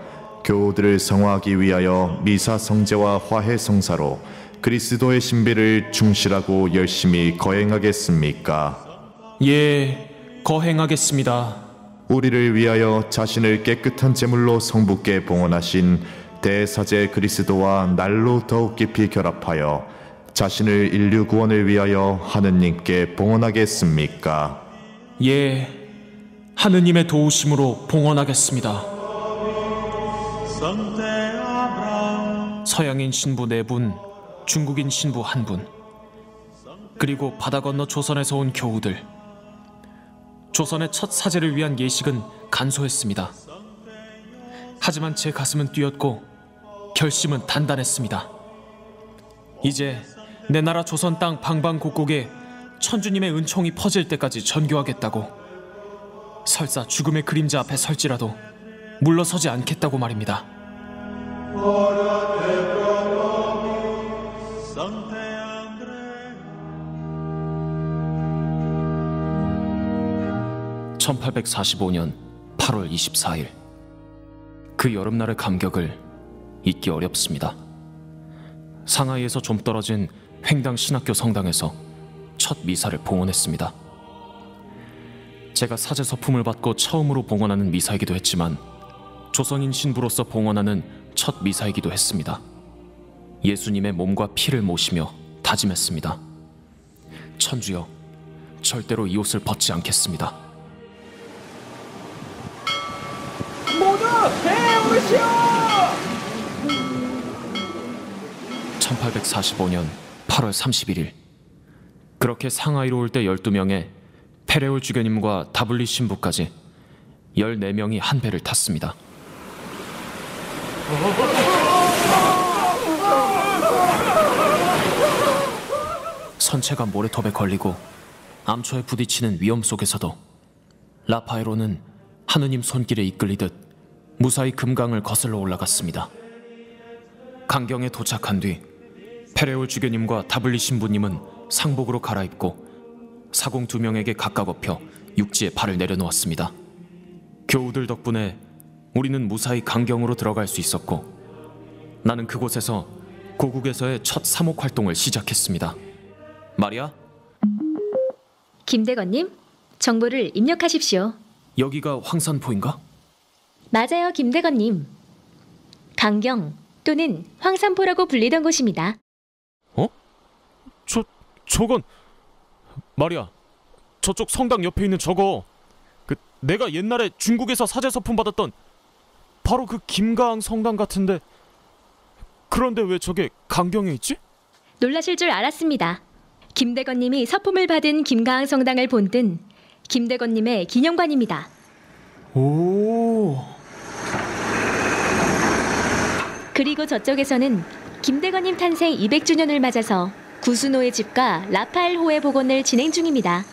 교우들을 성화하기 위하여 미사 성제와 화해 성사로 그리스도의 신비를 충실하고 열심히 거행하겠습니까? 예, 거행하겠습니다. 우리를 위하여 자신을 깨끗한 제물로 성부께 봉헌하신 대사제 그리스도와 날로 더욱 깊이 결합하여 자신을 인류 구원을 위하여 하느님께 봉헌하겠습니까? 예, 하느님의 도우심으로 봉헌하겠습니다. 서양인 신부 4분, 중국인 신부 1분, 그리고 바다 건너 조선에서 온 교우들. 조선의 첫 사제를 위한 예식은 간소했습니다. 하지만 제 가슴은 뛰었고 결심은 단단했습니다. 이제 내 나라 조선 땅 방방곡곡에 천주님의 은총이 퍼질 때까지 전교하겠다고, 설사 죽음의 그림자 앞에 설지라도 물러서지 않겠다고 말입니다. (1845년 8월 24일) 그 여름날의 감격을 잊기 어렵습니다. 상하이에서 좀 떨어진 횡당 신학교 성당에서 첫 미사를 봉헌했습니다. 제가 사제 서품을 받고 처음으로 봉헌하는 미사이기도 했지만 조선인 신부로서 봉헌하는 첫 미사이기도 했습니다. 예수님의 몸과 피를 모시며 다짐했습니다. 천주여, 절대로 이 옷을 벗지 않겠습니다. 모두 배에 오르시오! 1845년 8월 31일 그렇게 상하이로 올 때 12명의 페레올 주교님과 다블리 신부까지 14명이 한 배를 탔습니다. 선체가 모래톱에 걸리고 암초에 부딪히는 위험 속에서도 라파에로는 하느님 손길에 이끌리듯 무사히 금강을 거슬러 올라갔습니다. 강경에 도착한 뒤 페레올 주교님과 다블리 신부님은 상복으로 갈아입고 사공 2명에게 각각 업혀 육지에 발을 내려놓았습니다. 교우들 덕분에 우리는 무사히 강경으로 들어갈 수 있었고 나는 그곳에서 고국에서의 첫 사목 활동을 시작했습니다. 마리아? 김대건님, 정보를 입력하십시오. 여기가 황산포인가? 맞아요, 김대건님. 강경 또는 황산포라고 불리던 곳입니다. 어? 저건 마리아, 저쪽 성당 옆에 있는 저거 내가 옛날에 중국에서 사제 서품 받았던 바로 그 김가항 성당 같은데 그런데 왜 저게 강경에 있지? 놀라실 줄 알았습니다. 김대건님이 서품을 받은 김가항 성당을 본뜬 김대건님의 기념관입니다. 오. 그리고 저쪽에서는 김대건님 탄생 200주년을 맞아서 구순호의 집과 라파엘호의 복원을 진행 중입니다.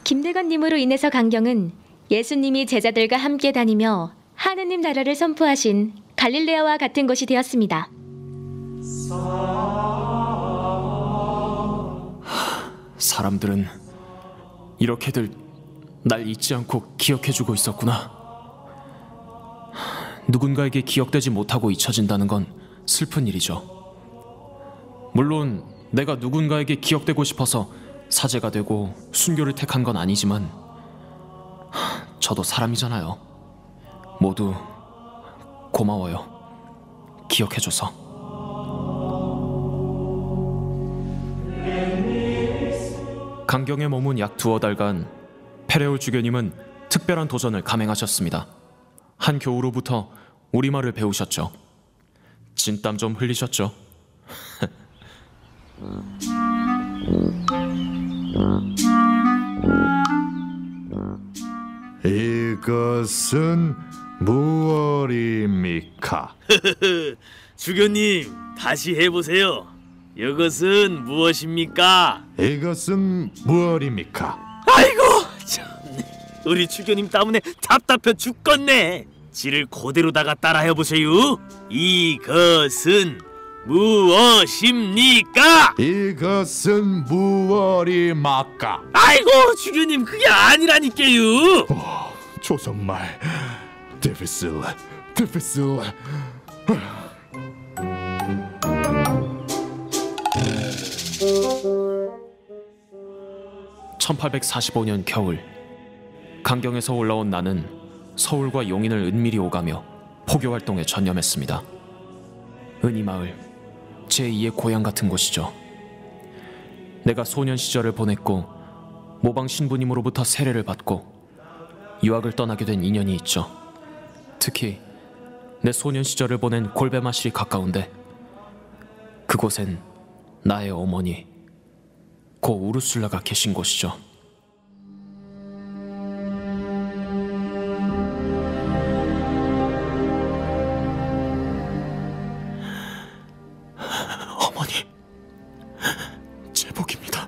김대건님으로 인해서 강경은 예수님이 제자들과 함께 다니며 하느님 나라를 선포하신 갈릴레아와 같은 곳이 되었습니다. 사람들은 이렇게들 날 잊지 않고 기억해주고 있었구나. 누군가에게 기억되지 못하고 잊혀진다는 건 슬픈 일이죠. 물론 내가 누군가에게 기억되고 싶어서 사제가 되고 순교를 택한 건 아니지만 저도 사람이잖아요. 모두 고마워요. 기억해줘서. 강경에 머문 약 2달간 페레올 주교님은 특별한 도전을 감행하셨습니다. 한 교우로부터 우리말을 배우셨죠. 진땀 좀 흘리셨죠. 이것은 무엇입니까? 주교님, 다시 해보세요. 이것은 무엇입니까? 이것은 무엇입니까? 아이고, 참네. 우리 주교님 때문에 답답해 죽겠네. 지를 그대로다가 따라해보세요. 이것은 무엇입니까? 이것은 무엇입니까? 아이고, 주교님, 그게 아니라니까요. 조선말 디피슬 1845년 겨울 강경에서 올라온 나는 서울과 용인을 은밀히 오가며 포교 활동에 전념했습니다. 은희마을, 제2의 고향 같은 곳이죠. 내가 소년 시절을 보냈고 모방 신부님으로부터 세례를 받고 유학을 떠나게 된 인연이 있죠. 특히 내 소년 시절을 보낸 골베마실이 가까운데 그곳엔 나의 어머니 고 우르술라가 계신 곳이죠. 어머니, 제복입니다.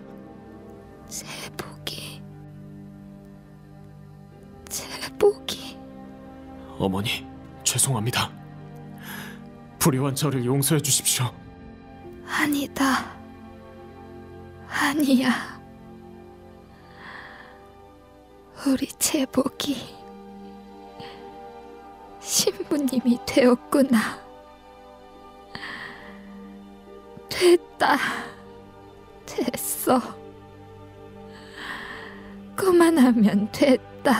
제복이. 어머니, 죄송합니다. 불의한 저를 용서해 주십시오. 아니다. 아니야. 우리 제복이 신부님이 되었구나. 됐다. 됐어. 그만하면 됐다.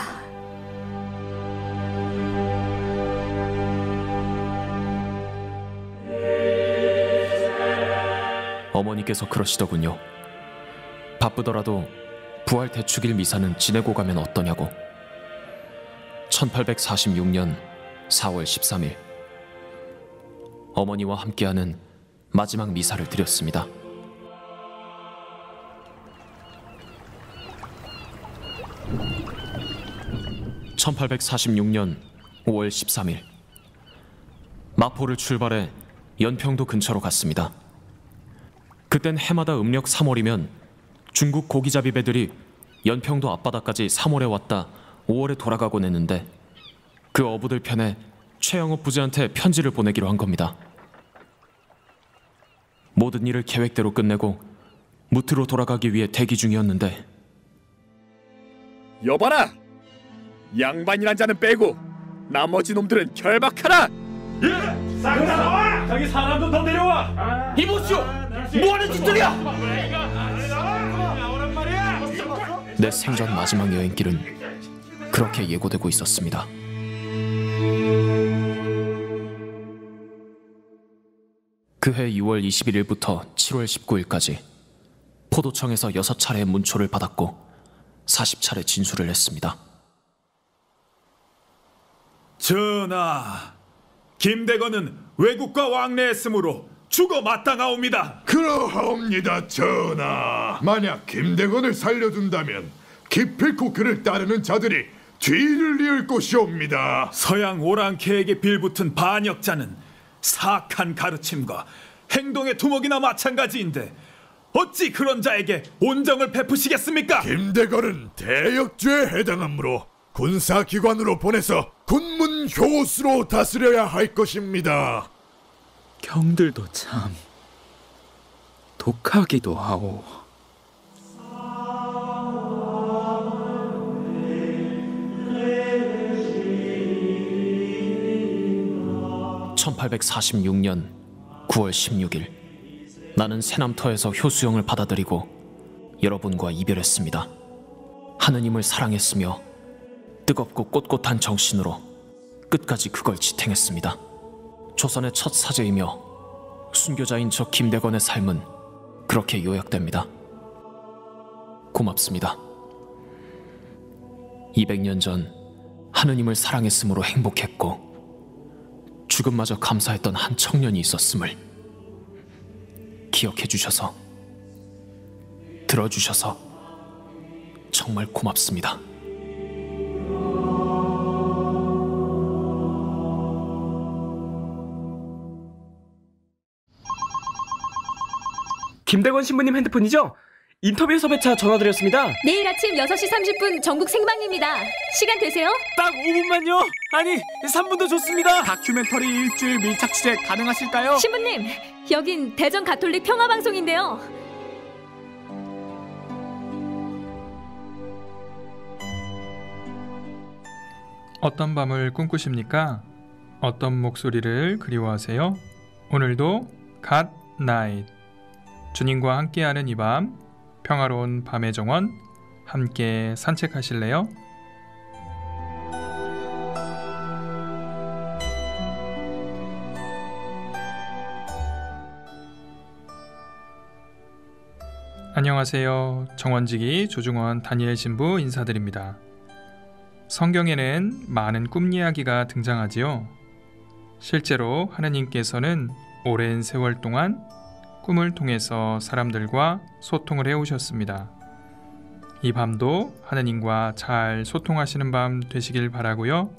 어머니께서 그러시더군요. 바쁘더라도 부활 대축일 미사는 지내고 가면 어떠냐고. 1846년 4월 13일 어머니와 함께하는 마지막 미사를 드렸습니다. (1846년 5월 13일) 마포를 출발해 연평도 근처로 갔습니다. 그땐 해마다 음력 3월이면 중국 고기잡이 배들이 연평도 앞바다까지 3월에 왔다 5월에 돌아가곤 했는데, 그 어부들 편에 최영업 부지한테 편지를 보내기로 한 겁니다. 모든 일을 계획대로 끝내고 무트로 돌아가기 위해 대기 중이었는데, 여봐라! 양반이란 자는 빼고 나머지 놈들은 결박하라! 예! 싹 다 나와! 저기 사람 좀 더 내려와! 이보시오! 뭐하는 짓들이야! 내 생전 마지막 여행길은 그렇게 예고되고 있었습니다. 그해 6월 21일부터 7월 19일까지 포도청에서 6차례의 문초를 받았고 40차례 진술을 했습니다. 전하, 김대건은 외국과 왕래했으므로 죽어 마땅하옵니다. 그러하옵니다, 전하. 만약 김대건을 살려둔다면 기필코 그를 따르는 자들이 뒤를 이을 것이옵니다. 서양 오랑캐에게 빌붙은 반역자는 사악한 가르침과 행동의 두목이나 마찬가지인데 어찌 그런 자에게 온정을 베푸시겠습니까? 김대건은 대역죄에 해당하므로 군사기관으로 보내서 군문 효수로 다스려야 할 것입니다. 경들도 참 독하기도 하오. (1846년 9월 16일) 나는 새남터에서 효수형을 받아들이고 여러분과 이별했습니다. 하느님을 사랑했으며 뜨겁고 꼿꼿한 정신으로 끝까지 그걸 지탱했습니다. 조선의 첫 사제이며 순교자인 저 김대건의 삶은 그렇게 요약됩니다. 고맙습니다. 200년 전 하느님을 사랑했으므로 행복했고 죽음마저 감사했던 한 청년이 있었음을 기억해 주셔서, 들어주셔서 정말 고맙습니다. 김대건 신부님 핸드폰이죠? 인터뷰 섭외차 전화드렸습니다. 내일 아침 6시 30분 전국 생방입니다. 시간 되세요? 딱 5분만요. 아니 3분도 좋습니다. 다큐멘터리 일주일 밀착 취재 가능하실까요? 신부님, 여긴 대전 가톨릭 평화방송인데요. 어떤 밤을 꿈꾸십니까? 어떤 목소리를 그리워하세요? 오늘도 갓 나잇, 주님과 함께하는 이 밤, 평화로운 밤의 정원, 함께 산책하실래요? 안녕하세요. 정원지기 조중원 다니엘 신부 인사드립니다. 성경에는 많은 꿈 이야기가 등장하지요. 실제로 하느님께서는 오랜 세월 동안 꿈을 통해서 사람들과 소통을 해오셨습니다. 이 밤도 하느님과 잘 소통하시는 밤 되시길 바라고요.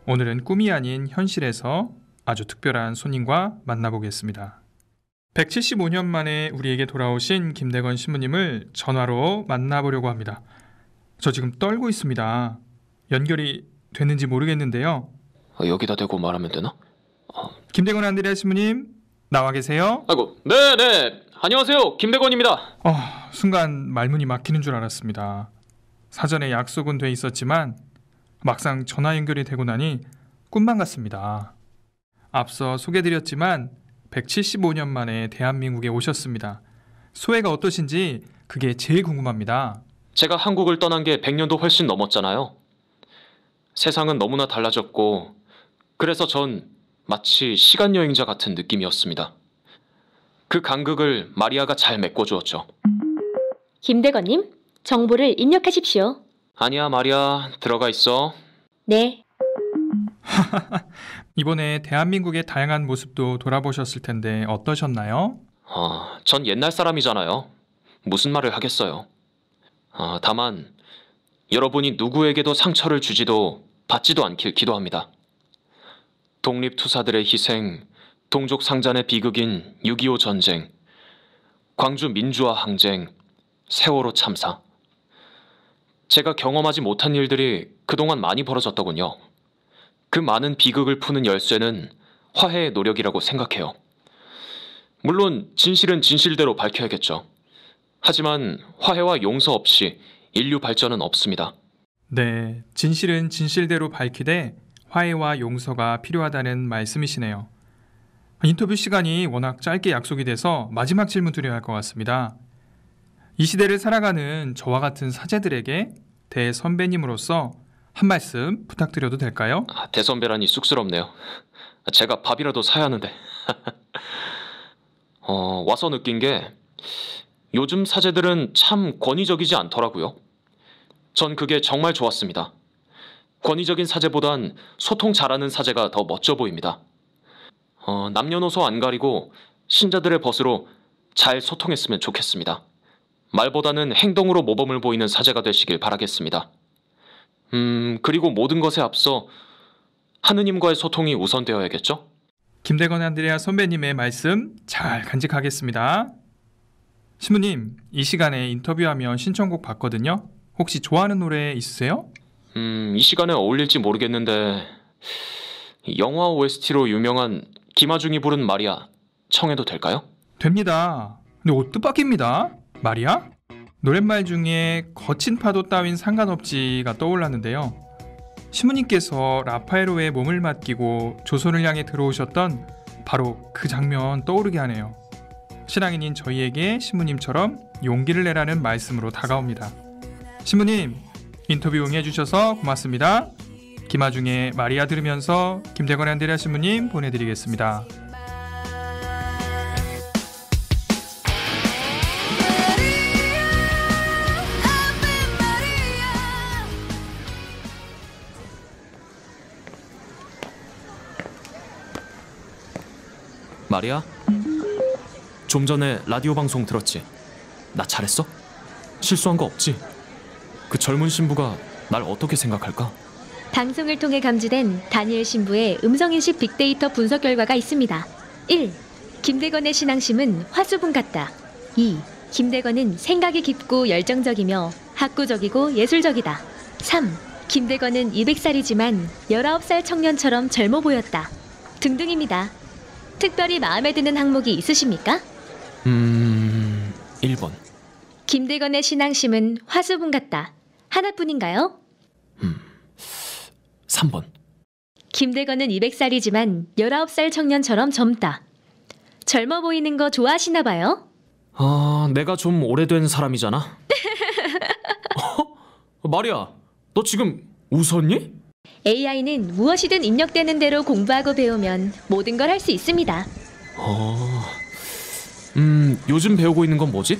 오늘은 꿈이 아닌 현실에서 아주 특별한 손님과 만나보겠습니다. 175년 만에 우리에게 돌아오신 김대건 신부님을 전화로 만나보려고 합니다. 저 지금 떨고 있습니다. 연결이 됐는지 모르겠는데요. 여기다 대고 말하면 되나? 김대건 안드레아 신부님 나와 계세요? 아이고, 네네, 안녕하세요, 김대건입니다. 순간 말문이 막히는 줄 알았습니다. 사전에 약속은 돼 있었지만 막상 전화 연결이 되고 나니 꿈만 같습니다. 앞서 소개드렸지만 175년 만에 대한민국에 오셨습니다. 소회가 어떠신지 그게 제일 궁금합니다. 제가 한국을 떠난 게 100년도 훨씬 넘었잖아요. 세상은 너무나 달라졌고 그래서 전 마치 시간여행자 같은 느낌이었습니다. 그 간극을 마리아가 잘 메꿔주었죠. 김대건님, 정보를 입력하십시오. 아니야, 마리아, 들어가 있어. 네. 이번에 대한민국의 다양한 모습도 돌아보셨을 텐데 어떠셨나요? 전 옛날 사람이잖아요. 무슨 말을 하겠어요. 다만 여러분이 누구에게도 상처를 주지도 받지도 않길 기도합니다. 독립투사들의 희생, 동족 상잔의 비극인 6.25 전쟁, 광주 민주화 항쟁, 세월호 참사. 제가 경험하지 못한 일들이 그동안 많이 벌어졌더군요. 그 많은 비극을 푸는 열쇠는 화해의 노력이라고 생각해요. 물론 진실은 진실대로 밝혀야겠죠. 하지만 화해와 용서 없이 인류 발전은 없습니다. 네, 진실은 진실대로 밝히되 화해와 용서가 필요하다는 말씀이시네요. 인터뷰 시간이 워낙 짧게 약속이 돼서 마지막 질문 드려야 할 것 같습니다. 이 시대를 살아가는 저와 같은 사제들에게 대선배님으로서 한 말씀 부탁드려도 될까요? 대선배라니 쑥스럽네요. 제가 밥이라도 사야 하는데. 와서 느낀 게 요즘 사제들은 참 권위적이지 않더라고요. 전 그게 정말 좋았습니다. 권위적인 사제보단 소통 잘하는 사제가 더 멋져 보입니다. 남녀노소 안 가리고 신자들의 벗으로 잘 소통했으면 좋겠습니다. 말보다는 행동으로 모범을 보이는 사제가 되시길 바라겠습니다. 그리고 모든 것에 앞서 하느님과의 소통이 우선되어야겠죠? 김대건 안드레아 선배님의 말씀 잘 간직하겠습니다. 신부님, 이 시간에 인터뷰하면 신청곡 받거든요. 혹시 좋아하는 노래 있으세요? 이 시간에 어울릴지 모르겠는데 영화 OST로 유명한 김하중이 부른 마리아 청해도 될까요? 됩니다. 근데 옷 뜻밖입니다. 마리아? 노랫말 중에 거친 파도 따윈 상관없지가 떠올랐는데요. 신부님께서 라파에로의 몸을 맡기고 조선을 향해 들어오셨던 바로 그 장면 떠오르게 하네요. 신앙인인 저희에게 신부님처럼 용기를 내라는 말씀으로 다가옵니다. 신부님, 인터뷰 응해주셔서 고맙습니다. 김하중의 마리아 들으면서 김대건 안드레아 신부님 보내드리겠습니다. 마리아? 좀 전에 라디오 방송 들었지? 나 잘했어? 실수한 거 없지? 그 젊은 신부가 날 어떻게 생각할까? 방송을 통해 감지된 다니엘 신부의 음성인식 빅데이터 분석 결과가 있습니다. 1. 김대건의 신앙심은 화수분 같다. 2. 김대건은 생각이 깊고 열정적이며 학구적이고 예술적이다. 3. 김대건은 200살이지만 19살 청년처럼 젊어 보였다. 등등입니다. 특별히 마음에 드는 항목이 있으십니까? 1번. 김대건의 신앙심은 화수분 같다. 하나뿐인가요? 3번. 김대건은 200살이지만 19살 청년처럼 젊다. 젊어 보이는 거 좋아하시나 봐요? 내가 좀 오래된 사람이잖아. 마리아, 너 지금 웃었니? AI는 무엇이든 입력되는 대로 공부하고 배우면 모든 걸 할 수 있습니다. 요즘 배우고 있는 건 뭐지?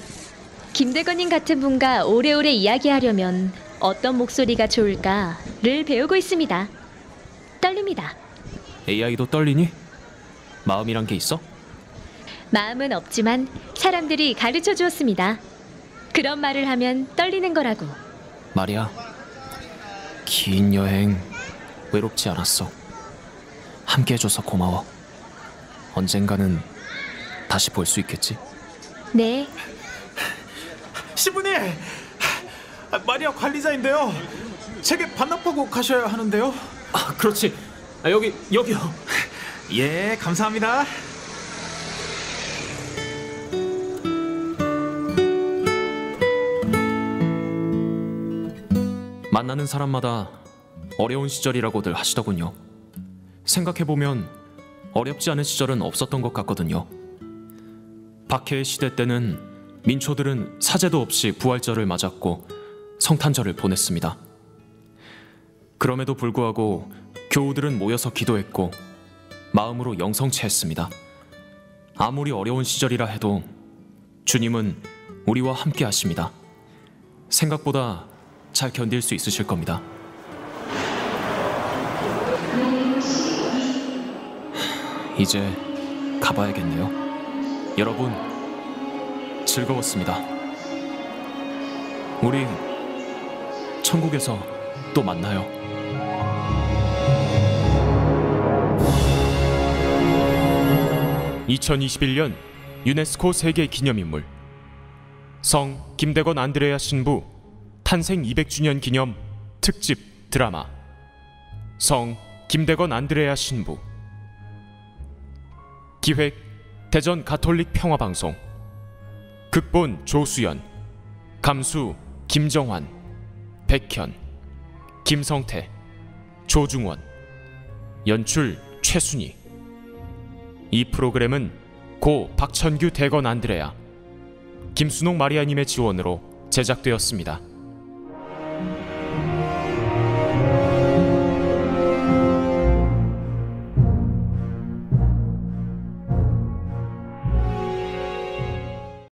김대건님 같은 분과 오래오래 이야기하려면 어떤 목소리가 좋을까를 배우고 있습니다. 떨립니다. AI도 떨리니? 마음이란 게 있어? 마음은 없지만 사람들이 가르쳐 주었습니다. 그런 말을 하면 떨리는 거라고. 마리아, 긴 여행 외롭지 않았어. 함께 해줘서 고마워. 언젠가는 다시 볼 수 있겠지? 네. 신부님! 마리아 관리자인데요. 책에 반납하고 가셔야 하는데요. 그렇지. 여기요. 예, 감사합니다. 만나는 사람마다 어려운 시절이라고들 하시더군요. 생각해보면 어렵지 않은 시절은 없었던 것 같거든요. 박해의 시대 때는 민초들은 사제도 없이 부활절을 맞았고 성탄절을 보냈습니다. 그럼에도 불구하고 교우들은 모여서 기도했고 마음으로 영성체했습니다. 아무리 어려운 시절이라 해도 주님은 우리와 함께 하십니다. 생각보다 잘 견딜 수 있으실 겁니다. 이제 가봐야겠네요. 여러분, 즐거웠습니다. 우리 천국에서 또 만나요. (2021년) 유네스코 세계 기념인물 성 김대건 안드레아 신부 탄생 200주년 기념 특집 드라마 성 김대건 안드레아 신부. 기획 대전 가톨릭 평화방송. 극본 조수연, 감수 김정환, 백현, 김성태, 조중원, 연출 최순희. 이 프로그램은 고 박천규 대건 안드레아, 김순옥 마리아님의 지원으로 제작되었습니다.